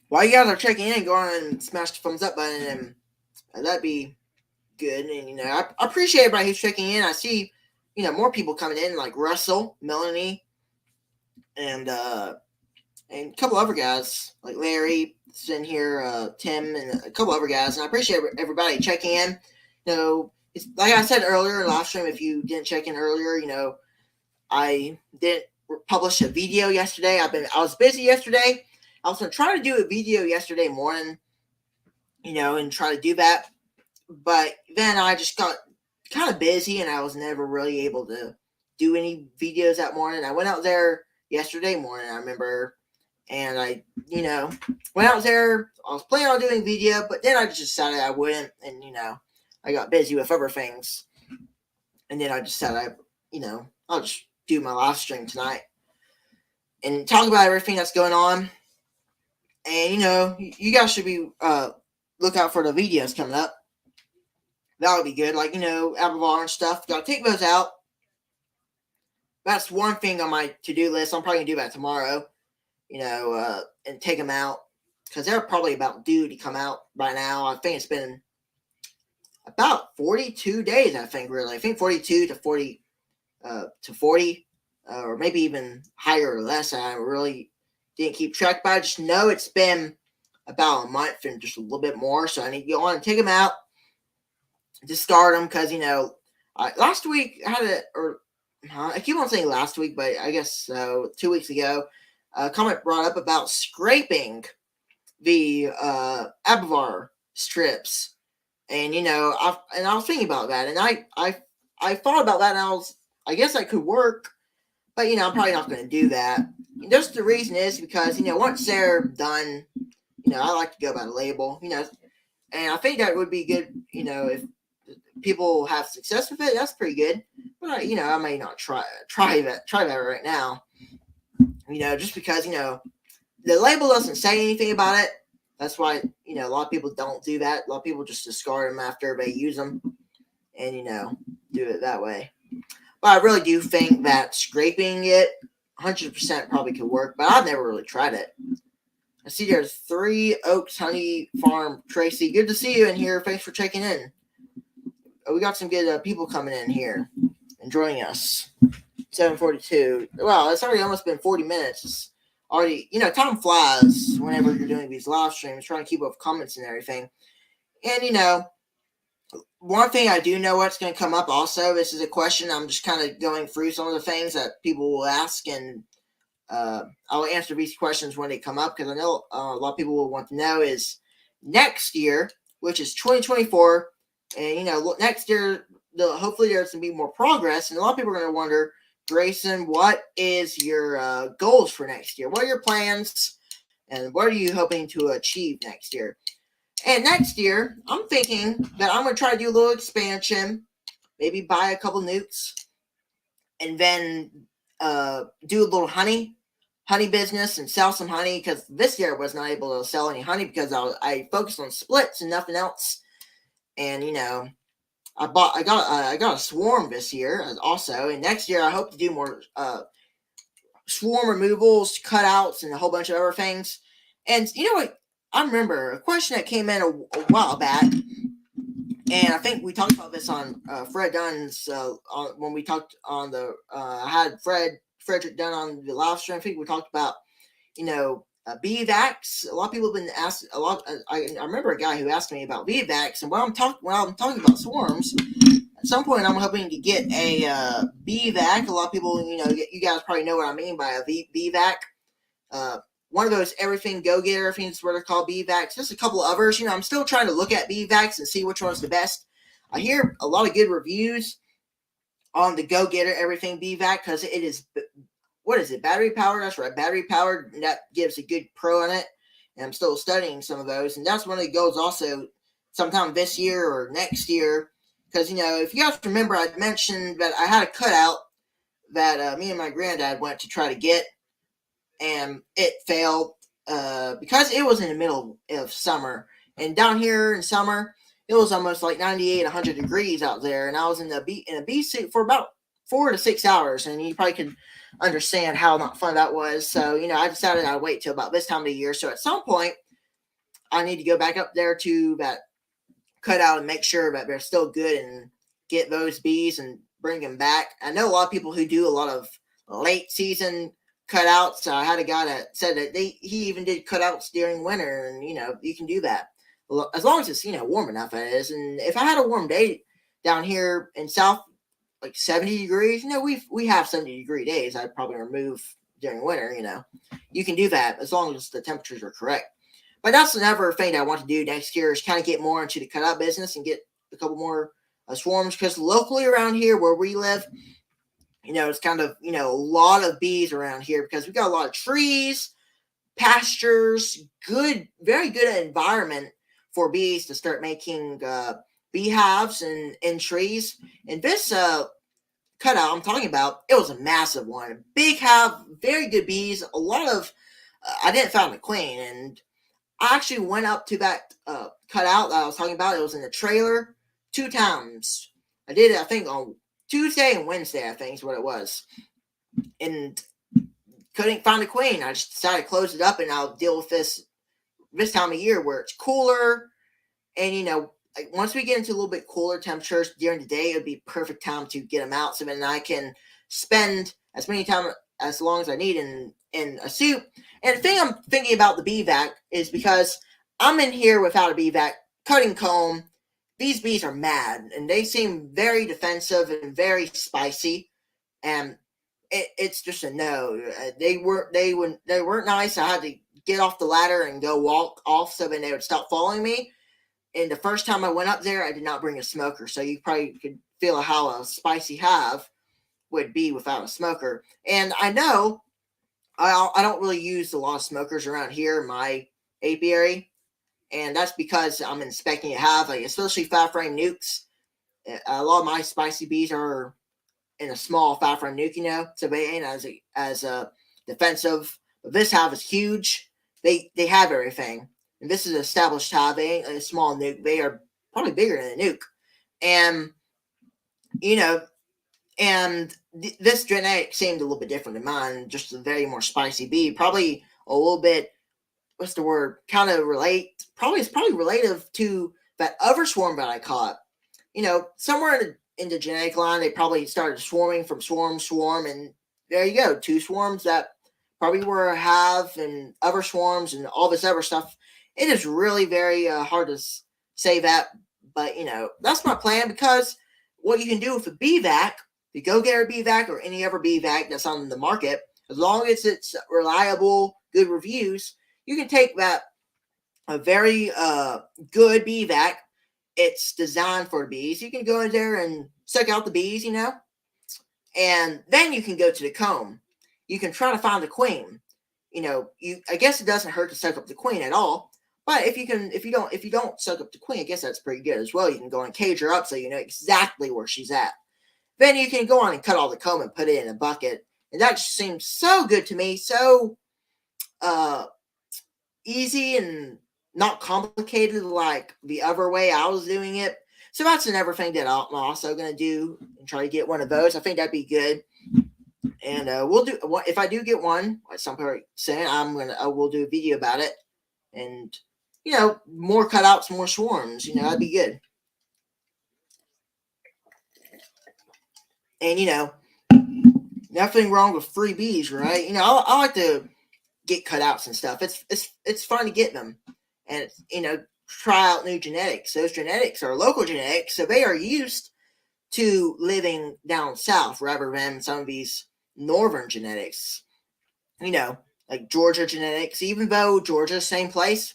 While you guys are checking in, go on and smash the thumbs up button, and that'd be good. And I appreciate everybody who's checking in. I see more people coming in, like Russell, Melanie, and a couple other guys like Larry in here, Tim, and a couple other guys. And I appreciate everybody checking in. It's like I said earlier in live stream. If you didn't check in earlier, I didn't publish a video yesterday. I was busy yesterday. I was gonna try to do a video yesterday morning, and try to do that, but then I just got kind of busy, and I was never really able to do any videos that morning. I went out there yesterday morning, I remember, and I, went out there. I was planning on doing video, but then I just decided I wouldn't, and I got busy with other things, and then I decided I'll just do my live stream tonight and talk about everything that's going on. And you guys should be look out for the videos coming up. That would be good, like Abavar and stuff. Gotta take those out. That's one thing on my to-do list. I'm probably gonna do that tomorrow. And take them out, because they're probably about due to come out by now. I think it's been about 42 days. I think 42 to 40 or maybe even higher or less. I really didn't keep track, but I just know it's been about a month and just a little bit more. So I need to go on and take them out, discard them, because last week I had I keep on saying last week, but I guess so. 2 weeks ago, a comment brought up about scraping the Abavar strips, and I was thinking about that, and I thought about that, and I guess that could work, but I'm probably not going to do that. And just the reason is because once they're done, I like to go by the label, and I think that would be good. If people have success with it, that's pretty good. But I may not try that right now. Just because the label doesn't say anything about it. That's why a lot of people don't do that. A lot of people just discard them after they use them, and do it that way. But I really do think that scraping it 100% probably could work, but I've never really tried it. I see there's 3 Oaks Honey Farm. Tracy, good to see you in here. Thanks for checking in. We got some good people coming in here and joining us. 7:42. Wow, it's already almost been 40 minutes. It's already, time flies whenever you're doing these live streams, trying to keep up with comments and everything. And, One thing I do know what's going to come up also, this is a question, I'm just kind of going through some of the things that people will ask, and I'll answer these questions when they come up, because I know a lot of people will want to know is next year, which is 2024, and next year, hopefully there's going to be more progress, and a lot of people are going to wonder, Grayson, what is your goals for next year? What are your plans, and what are you hoping to achieve next year? And next year, I'm thinking that I'm going to try to do a little expansion, maybe buy a couple nukes, and then do a little honey business and sell some honey, because this year I was not able to sell any honey because I focused on splits and nothing else. And I got a swarm this year also, and next year I hope to do more swarm removals, cutouts, and a whole bunch of other things. And you know what? I remember a question that came in a while back, and I think we talked about this on Fred Dunn's when we talked on the I had Frederick Dunn on the live stream. I think we talked about VVAX. A lot of people have been asked a lot. I remember a guy who asked me about VVAX, and when I'm talking about swarms, at some point I'm hoping to get a VVAC. A lot of people, you guys probably know what I mean by a VVAC. One of those everything go-getter, everything's what they're called, BVACs. Just a couple of others. I'm still trying to look at BVACs and see which one's the best. I hear a lot of good reviews on the go-getter everything BVAC, because it is, what is it, battery powered? That's right, battery powered, and that gives a good pro on it. And I'm still studying some of those, and that's one of the goals also sometime this year or next year. Because, if you guys remember, I mentioned that I had a cutout that me and my granddad went to try to get, and it failed because it was in the middle of summer. And down here in summer, it was almost like 98, 100 degrees out there. And I was in a bee suit for about 4 to 6 hours. And you probably could understand how not fun that was. So, I decided I'd wait till about this time of the year. So at some point, I need to go back up there to that cutout and make sure that they're still good and get those bees and bring them back. I know a lot of people who do a lot of late season cutouts. I had a guy that said that he even did cutouts during winter, and you can do that as long as it's warm enough. It is, and if I had a warm day down here in South, like 70 degrees, we have 70-degree days. I'd probably remove during winter. You can do that as long as the temperatures are correct. But that's another thing that I want to do next year, is kind of get more into the cutout business and get a couple more swarms, because locally around here where we live, it's kind of, a lot of bees around here, because we got a lot of trees, pastures, very good environment for bees to start making beehives and trees. And this cutout I'm talking about, it was a massive one. A big hive, very good bees, a lot of, I didn't find the queen, and I actually went up to that cutout that I was talking about. It was in a trailer 2 times. I did it, I think, on Tuesday and Wednesday, I think is what it was. And couldn't find a queen. I just decided to close it up, and I'll deal with this time of year where it's cooler. And, once we get into a little bit cooler temperatures during the day, it would be perfect time to get them out, so then I can spend as long as I need in a suit. And the thing I'm thinking about the bee vac is because I'm in here without a bee vac, cutting comb. These bees are mad, and they seem very defensive and very spicy, and it's just a no. They weren't nice. I had to get off the ladder and go walk off, so then they would stop following me. And the first time I went up there, I did not bring a smoker, so you probably could feel how a spicy hive would be without a smoker. And I know I don't really use a lot of smokers around here in my apiary. And that's because I'm inspecting a hive, like especially 5-frame nukes. A lot of my spicy bees are in a small 5-frame nuke, so they ain't as defensive. But this hive is huge. They have everything, and this is an established hive. They ain't a small nuke. They are probably bigger than a nuke, and this genetic seemed a little bit different than mine. Just a very more spicy bee, probably a little bit. What's the word? Kind of relate. It's probably relative to that other swarm that I caught. Somewhere in the genetic line, they probably started swarming from swarm, and there you go, 2 swarms that probably were a hive and other swarms and all this other stuff. It is really very hard to say that But, that's my plan, because what you can do with a bee vac, the Go Getter bee vac or any other bee vac that's on the market, as long as it's reliable, good reviews, you can take that, a very good bee vac. It's designed for bees. You can go in there and suck out the bees, and then you can go to the comb. You can try to find the queen. I guess it doesn't hurt to suck up the queen at all. But if you don't suck up the queen, I guess that's pretty good as well. You can go and cage her up so you know exactly where she's at. Then you can go on and cut all the comb and put it in a bucket. And that just seems so good to me, so easy and not complicated like the other way I was doing it. So that's another thing that I'm also going to do and try to get one of those. I think that'd be good. And we'll do, if I do get one at some point soon, we'll do a video about it. And, more cutouts, more swarms, that'd be good. And, nothing wrong with free bees, right? I like to get cutouts and stuff. It's fun to get them. And, try out new genetics. Those genetics are local genetics, so they are used to living down south rather than some of these northern genetics. Like Georgia genetics, even though Georgia, same place,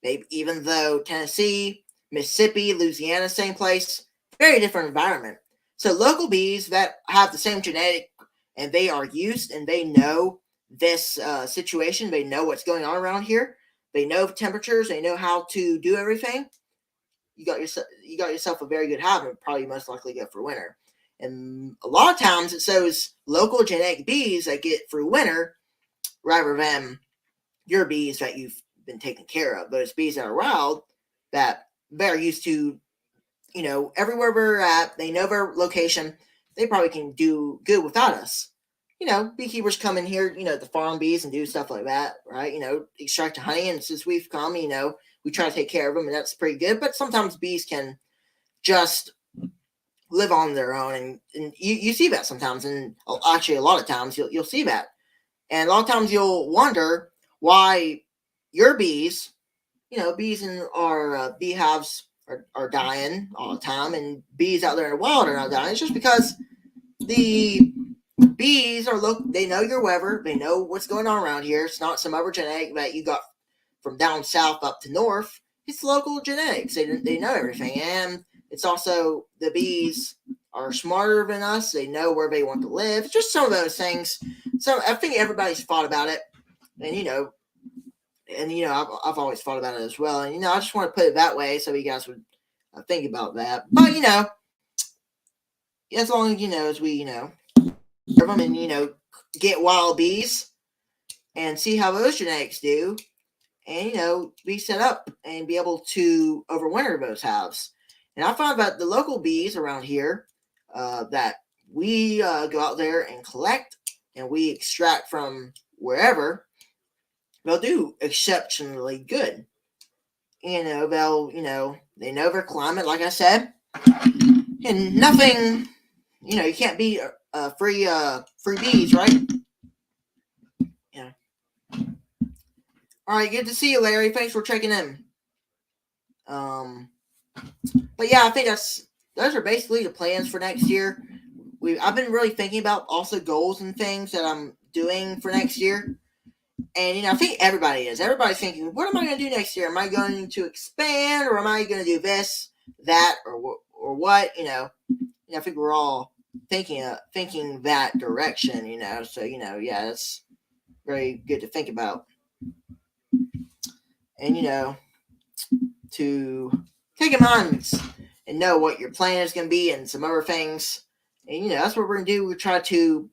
maybe even though Tennessee, Mississippi, Louisiana, same place, very different environment. So local bees that have the same genetic and they are used and they know this situation, they know what's going on around here, they know temperatures, they know how to do everything. You got yourself a very good hive, and probably most likely go for winter. And a lot of times it's those local genetic bees that get through winter rather than your bees that you've been taking care of. Those bees that are wild, that they're used to, everywhere we're at, they know their location, they probably can do good without us. Beekeepers come in here, the farm bees and do stuff like that, right? Extract the honey, and since we've come, we try to take care of them, and that's pretty good. But sometimes bees can just live on their own, and you see that sometimes, and actually a lot of times you'll see that. And a lot of times you'll wonder why your bees, bees in our beehives are dying all the time, and bees out there in the wild are not dying. It's just because the bees they know your weather, they know what's going on around here. It's not some other genetic that you got from down south up to north. It's local genetics. They know everything. And it's also, the bees are smarter than us. They know where they want to live. It's just some of those things. So I think everybody's thought about it. And, I've always thought about it as well. And, I just want to put it that way so you guys would think about that. But, as long as, as we, them and, get wild bees and see how those genetics do, and, be set up and be able to overwinter those hives. And I found that the local bees around here that we go out there and collect and we extract from wherever, they'll do exceptionally good. They'll, they know their climate, like I said, and nothing, you can't beat free bees, right? Yeah. All right, good to see you, Larry. Thanks for checking in. But yeah, I think those are basically the plans for next year. I've been really thinking about also goals and things that I'm doing for next year. And, I think everybody's thinking, what am I going to do next year? Am I going to expand, or am I going to do this, that, or what? I think we're all thinking that direction, so, yeah, it's very good to think about. And, to take a mind and know what your plan is going to be and some other things. And, that's what we're going to do. We try to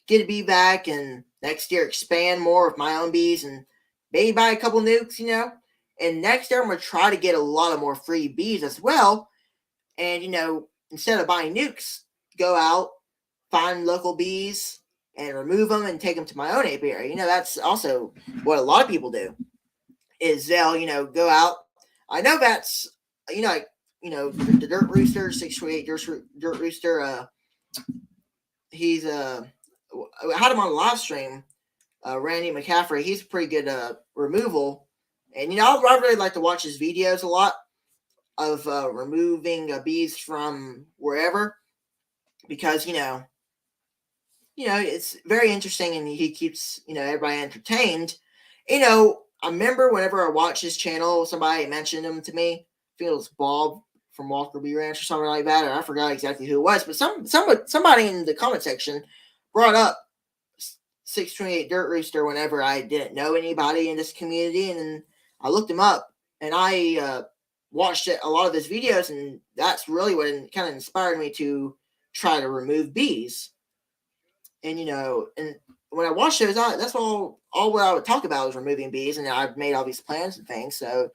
get a bee back, and next year expand more with my own bees, and maybe buy a couple nukes, And next year I'm going to try to get a lot of more free bees as well. And, instead of buying nukes, go out, find local bees, and remove them and take them to my own apiary. That's also what a lot of people do, is they'll, go out. I know that's, the Dirt Rooster, 628 Dirt Rooster, he's, I had him on a live stream, Randy McCaffrey. He's pretty good removal. And, I really like to watch his videos a lot. of removing bees from wherever, because it's very interesting, and he keeps everybody entertained. I remember whenever I watched his channel, somebody mentioned him to me. I think it was Bob from Walker Bee Ranch or something like that, and I forgot exactly who it was. But somebody in the comment section brought up 628 Dirt Rooster whenever I didn't know anybody in this community, and then I looked him up, and I watched a lot of his videos, and that's really what kind of inspired me to try to remove bees. And and when I watched those, that's all what I would talk about was removing bees, and I've made all these plans and things. So,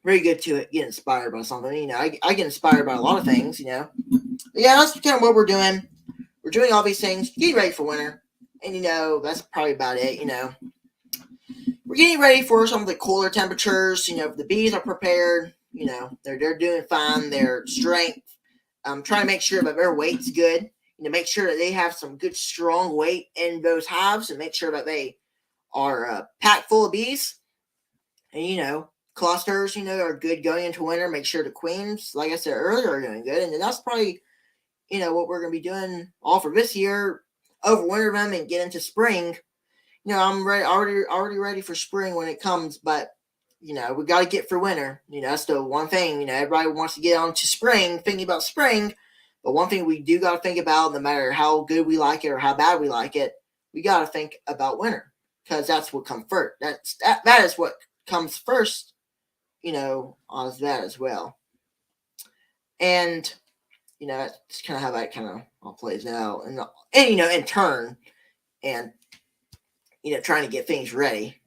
very good to get inspired by something. I get inspired by a lot of things. But yeah, that's kind of what we're doing. We're doing all these things, getting ready for winter, and that's probably about it. We're getting ready for some of the cooler temperatures. The bees are prepared. They're doing fine. Their strength. I'm trying to make sure that their weight's good. Make sure that they have some good strong weight in those hives, and make sure that they are packed full of bees. And clusters, are good going into winter. Make sure the queens, like I said earlier, are doing good. And then that's probably, what we're going to be doing all for this year, over winter them and get into spring. I'm ready, already ready for spring when it comes, but we got to get for winter. That's the one thing. Everybody wants to get on to spring, thinking about spring. But one thing we do got to think about, no matter how good we like it or how bad we like it, we got to think about winter, because that's what comes first. That is what comes first, on that as well. And that's kind of how that kind of all plays out, and in turn, and trying to get things ready,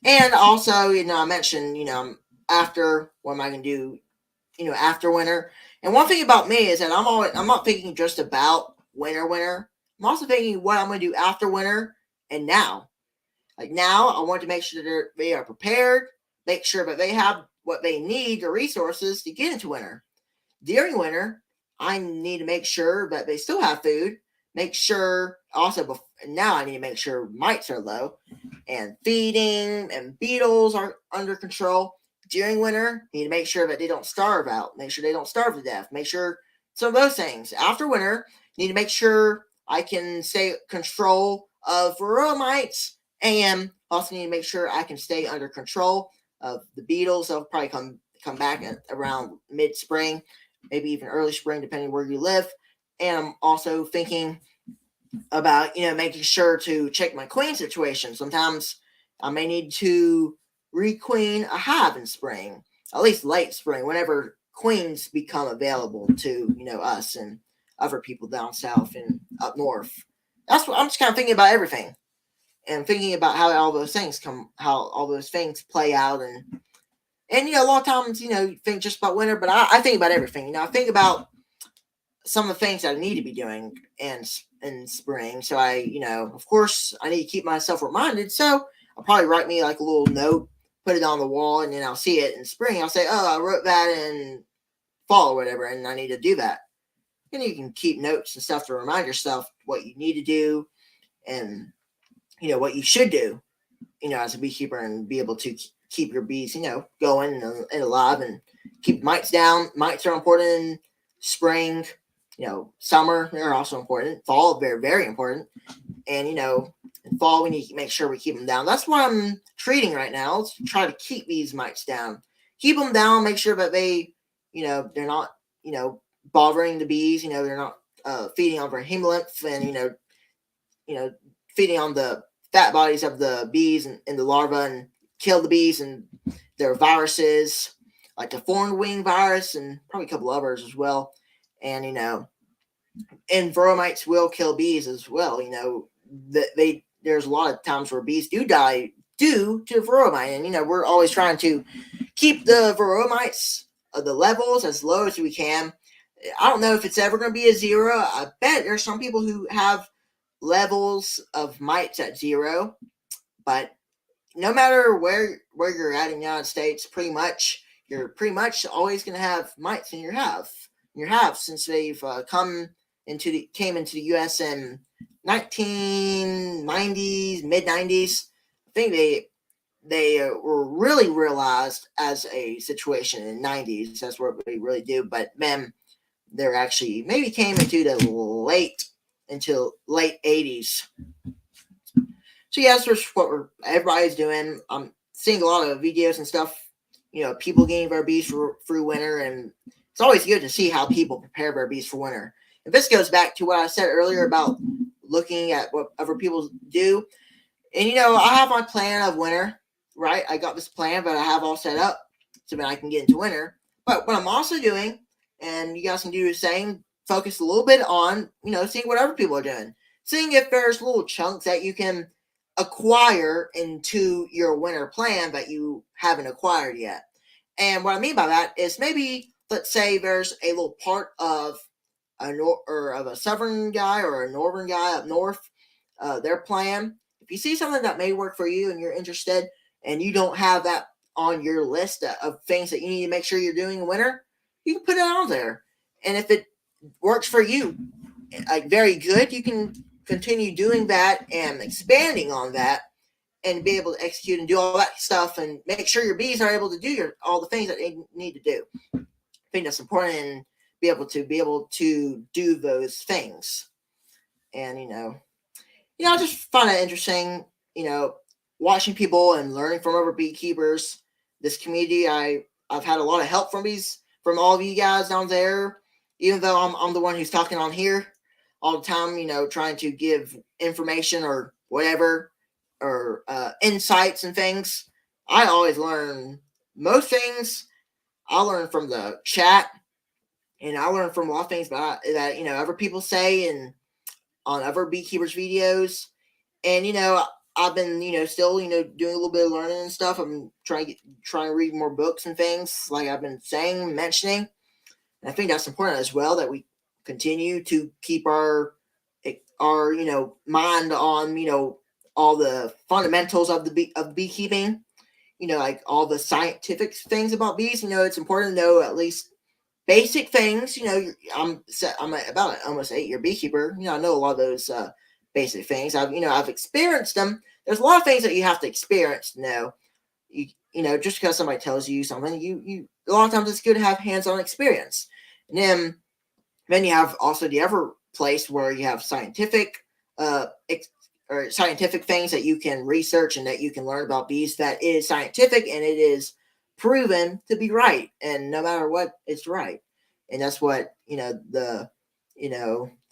and also I mentioned after, what am I going to do, after winter. And one thing about me is that I'm not thinking just about winter. I'm also thinking what I'm going to do after winter and now. Like now, I want to make sure that they are prepared, make sure that they have what they need, the resources to get into winter. During winter, I need to make sure that they still have food. Make sure also now I need to make sure mites are low, and feeding and beetles are under control. During winter, you need to make sure that they don't starve out. Make sure they don't starve to death. Make sure some of those things. After winter, you need to make sure I can stay control of varroa mites, and also need to make sure I can stay under control of the beetles. They'll probably come back around mid-spring, maybe even early spring, depending where you live. And I'm also thinking about making sure to check my queen situation. Sometimes I may need to requeen a hive in spring, at least late spring, whenever queens become available to us and other people down south and up north. That's what I'm just kind of thinking about everything, and thinking about how all those things play out, and a lot of times you think just about winter, but I think about everything. I think about some of the things that I need to be doing in spring. So of course, I need to keep myself reminded. So I'll probably write me like a little note, put it on the wall, and then I'll see it in spring. I'll say, oh, I wrote that in fall or whatever, and I need to do that. And you can keep notes and stuff to remind yourself what you need to do, and what you should do, as a beekeeper, and be able to keep your bees, going and alive, and keep mites down. Mites are important in spring. Summer, they're also important. Fall, very, very important. And, in fall, we need to make sure we keep them down. That's what I'm treating right now. Let's try to keep these mites down. Keep them down, make sure that they, they're not, bothering the bees. They're not feeding on their hemolymph, and, feeding on the fat bodies of the bees and the larvae, and kill the bees and their viruses, like the thorn wing virus, and probably a couple others as well. And and varroa mites will kill bees as well. There's a lot of times where bees do die due to varroa mite, and we're always trying to keep the varroa mites the levels as low as we can. I don't know if it's ever going to be a zero. I bet there's some people who have levels of mites at zero, but no matter where you're at in the United States, you're pretty much always going to have mites in your hive. Since they've came into the U.S. in 1990s, mid 90s. I think they were really realized as a situation in the 90s. That's what they really do. But then they're actually maybe came into the late 80s. So yeah, that's what everybody's doing. I'm seeing a lot of videos and stuff. People getting their bees through winter, and it's always good to see how people prepare their bees for winter. And this goes back to what I said earlier about looking at what other people do. And I have my plan of winter, right? I got this plan, but I have all set up so that I can get into winter. But what I'm also doing, and you guys can do the same, focus a little bit on, seeing what other people are doing. Seeing if there's little chunks that you can acquire into your winter plan that you haven't acquired yet. And what I mean by that is maybe, let's say there's a little part of a southern guy or a northern guy up north, their plan. If you see something that may work for you and you're interested and you don't have that on your list of things that you need to make sure you're doing in winter, you can put it on there. And if it works for you, like very good, you can continue doing that and expanding on that and be able to execute and do all that stuff and make sure your bees are able to do all the things that they need to do. I think that's important and be able to do those things. And I just find it interesting, watching people and learning from other beekeepers. This community, I've had a lot of help from all of you guys down there, even though I'm the one who's talking on here all the time, trying to give information or whatever, or insights and things. I always learn most things. I learn from the chat, and I learn from a lot of things that other people say and on other beekeepers videos. And I've been still doing a little bit of learning and stuff. I'm trying to read more books and things like I've been mentioning. And I think that's important as well, that we continue to keep our mind on all the fundamentals of beekeeping. Like all the scientific things about bees. It's important to know at least basic things. I'm about an almost 8-year beekeeper. I know a lot of those basic things. I've experienced them. There's a lot of things that you have to experience to know. Just because somebody tells you something, you a lot of times it's good to have hands-on experience. And then you have also the other place where you have scientific or scientific things that you can research and that you can learn about bees that is scientific and it is proven to be right, and no matter what, it's right. And that's what the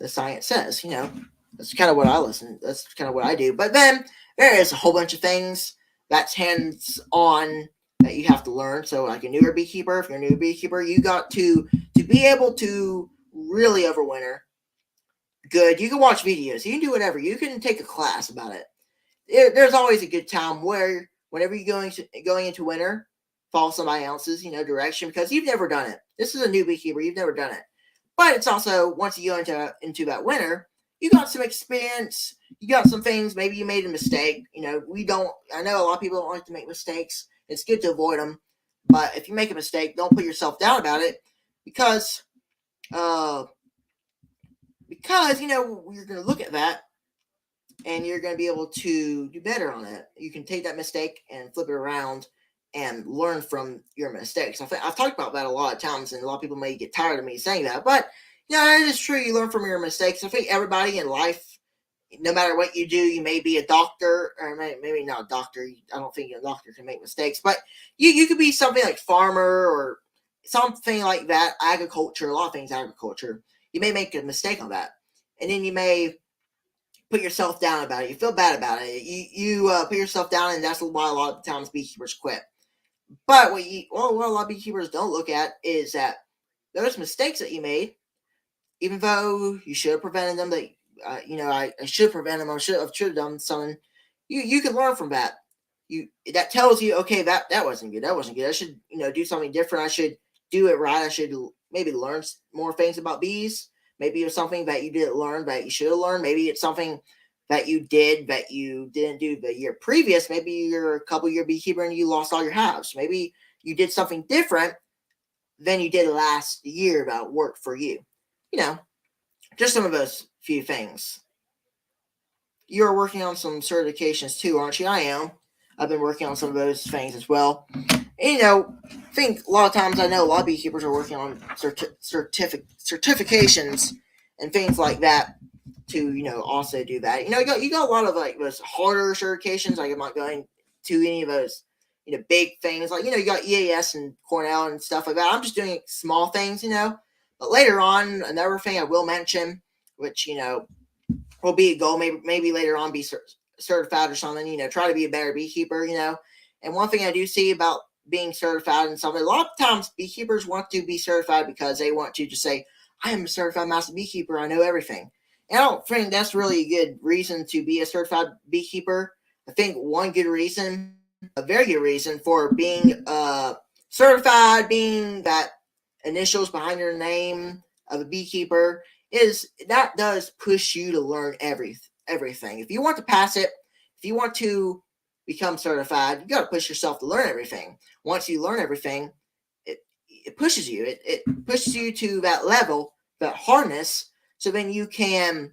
science says. That's kind of what I listen. That's kind of what I do. But then there is a whole bunch of things that's hands on that you have to learn. So like a newer beekeeper, if you're a new beekeeper, you got to be able to really overwinter. Good. You can watch videos. You can do whatever. You can take a class about it. There's always a good time where whenever you're going into winter, follow somebody else's direction, because you've never done it. This is a new beekeeper. You've never done it. But it's also, once you go into that winter, you got some experience. You got some things. Maybe you made a mistake. I know a lot of people don't like to make mistakes. It's good to avoid them. But if you make a mistake, don't put yourself down about it, because you're going to look at that and you're going to be able to do better on it. You can take that mistake and flip it around and learn from your mistakes. I've talked about that a lot of times, and a lot of people may get tired of me saying that, but it is true. You learn from your mistakes. I think everybody in life, no matter what you do, you may be a doctor, or maybe not a doctor. I don't think a doctor can make mistakes, but you could be something like farmer or something like that, agriculture, a lot of things agriculture. You may make a mistake on that, and then you may put yourself down about it. You feel bad about it. You put yourself down, and that's why a lot of times beekeepers quit. But what a lot of beekeepers don't look at is that those mistakes that you made, even though you should have prevented them, that I should prevent them. I should have done something. You can learn from that. That tells you, okay, that wasn't good. That wasn't good. I should do something different. I should do it right. I should maybe learn more things about bees. Maybe it was something that you didn't learn that you should have learned. Maybe it's something that you did that you didn't do the year previous. Maybe you're a couple year beekeeper and you lost all your hives. Maybe you did something different than you did last year that worked for you. Just some of those few things. You're working on some certifications too, aren't you? I am. I've been working on some of those things as well. And, I think a lot of times I know a lot of beekeepers are working on certifications and things like that to also do that. You got a lot of like those harder certifications. Like I'm not going to any of those big things like you got EAS and Cornell and stuff like that. I'm just doing small things. But later on, another thing I will mention, which will be a goal, maybe later on be certified or something. Try to be a better beekeeper. And one thing I do see about being certified and something, a lot of times beekeepers want to be certified because they want to just say, I am a certified master beekeeper, I know everything. And I don't think that's really a good reason to be a certified beekeeper. I think one good reason, a very good reason for being certified, being that initials behind your name of a beekeeper, is that does push you to learn everything. If you want to pass it, if you want to become certified, you got to push yourself to learn everything. Once you learn everything, it pushes you. It pushes you to that level, that hardness, so then you can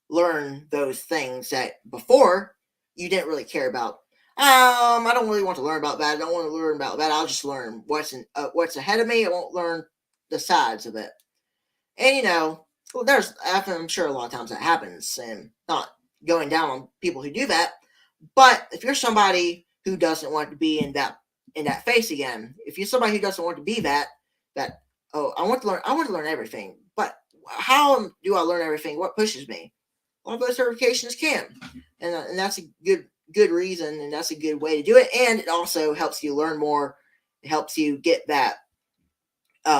learn those things that before you didn't really care about. I don't really want to learn about that. I don't want to learn about that. I'll just learn what's ahead of me. I won't learn the sides of it. And I'm sure a lot of times that happens, and not going down on people who do that. But if you're somebody who doesn't want to be in that phase again, if you're somebody who doesn't want to be that I want to learn everything. But how do I learn everything? What pushes me? All those certifications can, and that's a good reason, and that's a good way to do it. And it also helps you learn more. It helps you get that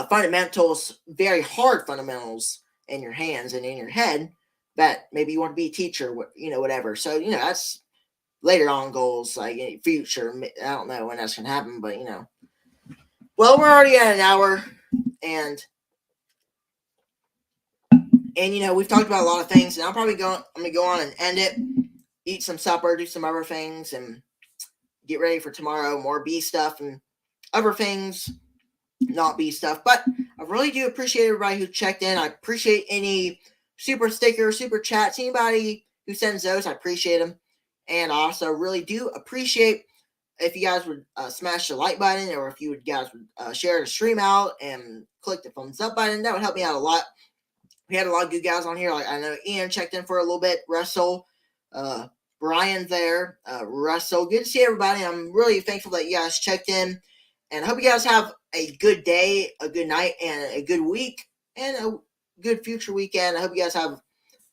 fundamentals, very hard fundamentals in your hands and in your head that maybe you want to be a teacher, whatever. So, that's later on goals, like in future. I don't know when that's going to happen, but, well, we're already at an hour, and we've talked about a lot of things, and I'm going to go on and end it, eat some supper, do some other things, and get ready for tomorrow, more bee stuff and other things, not bee stuff. But I really do appreciate everybody who checked in. I appreciate any super stickers, super chats, anybody who sends those. I appreciate them. And I also really do appreciate if you guys would smash the like button, or if you guys would share the stream out and click the thumbs up button. That would help me out a lot. We had a lot of good guys on here. Like I know Ian checked in for a little bit. Russell, Brian there. Russell, good to see everybody. I'm really thankful that you guys checked in. And I hope you guys have a good day, a good night, and a good week, and a good future weekend. I hope you guys have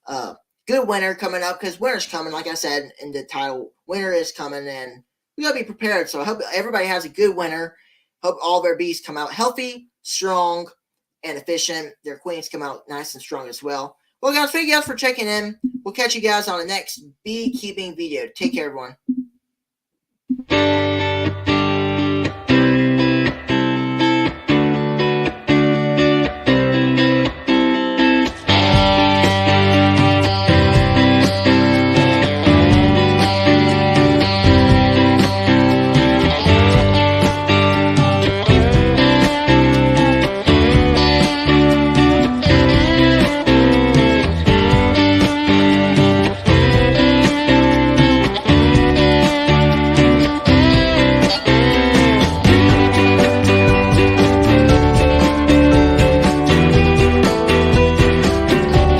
a good winter coming up, because winter's coming. Like I said in the title, winter is coming, and we got to be prepared. So I hope everybody has a good winter. Hope all their bees come out healthy, strong, and efficient. Their queens come out nice and strong as well. Well, guys, thank you guys for checking in. We'll catch you guys on the next beekeeping video. Take care, everyone.